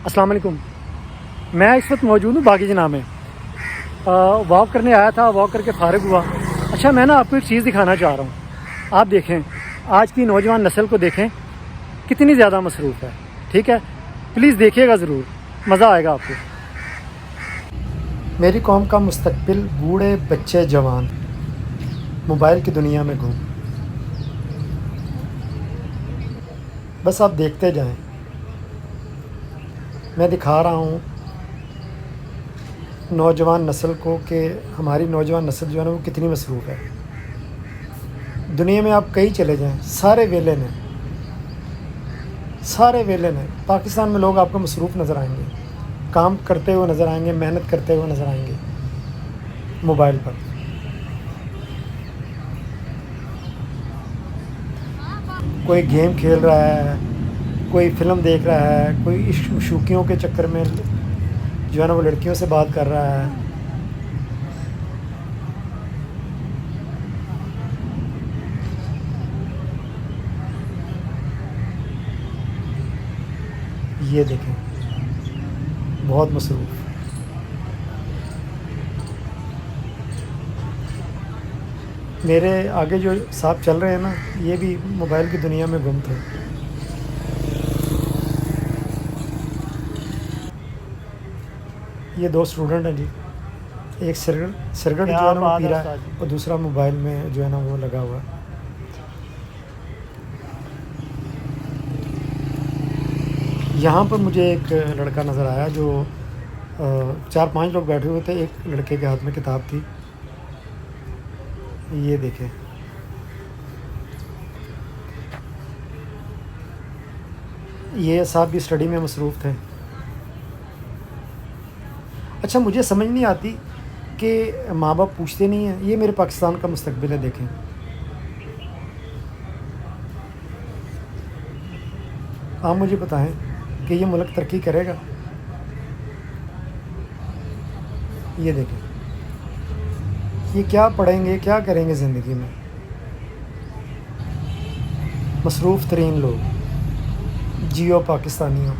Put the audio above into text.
अस्सलाम वालेकुम। मैं इस वक्त मौजूद हूँ बागी जनाब में। वॉक करने आया था, वॉक करके फारिग हुआ। अच्छा, मैं ना आपको एक चीज़ दिखाना चाह रहा हूँ। आप देखें, आज की नौजवान नस्ल को देखें कितनी ज़्यादा मसरूफ़ है। ठीक है, प्लीज़ देखिएगा ज़रूर, मज़ा आएगा आपको। मेरी कौम का मुस्तकबिल बूढ़े बच्चे जवान मोबाइल की दुनिया में घूम, बस आप देखते जाएं। मैं दिखा रहा हूँ नौजवान नस्ल को कि हमारी नौजवान नस्ल जो है ना वो कितनी मसरूफ़ है। दुनिया में आप कहीं चले जाएं, सारे वेले ने पाकिस्तान में लोग आपको मसरूफ़ नज़र आएंगे, काम करते हुए नज़र आएंगे, मेहनत करते हुए नज़र आएंगे मोबाइल पर। कोई गेम खेल रहा है, कोई फ़िल्म देख रहा है, कोई इश्क शौकियों के चक्कर में जो है ना वो लड़कियों से बात कर रहा है। ये देखें, बहुत मसरूफ़। मेरे आगे जो साहब चल रहे हैं ना, ये भी मोबाइल की दुनिया में गुम थे। ये दो स्टूडेंट हैं जी, एक सिगरेट जो है ना वो पी रहा है और दूसरा मोबाइल में जो है ना वो लगा हुआ है। यहाँ पर मुझे एक लड़का नज़र आया जो 4-5 लोग बैठे हुए थे, एक लड़के के हाथ में किताब थी। ये देखें, ये साहब भी स्टडी में मसरूफ़ थे। अच्छा, मुझे समझ नहीं आती कि माँ बाप पूछते नहीं हैं। ये मेरे पाकिस्तान का मुस्तकबिल है, देखें। आप मुझे बताएं कि ये मुल्क तरक्की करेगा? ये देखें, ये क्या पढ़ेंगे, क्या करेंगे ज़िंदगी में। मसरूफ़ तरीन लोग, जियो पाकिस्तानियों।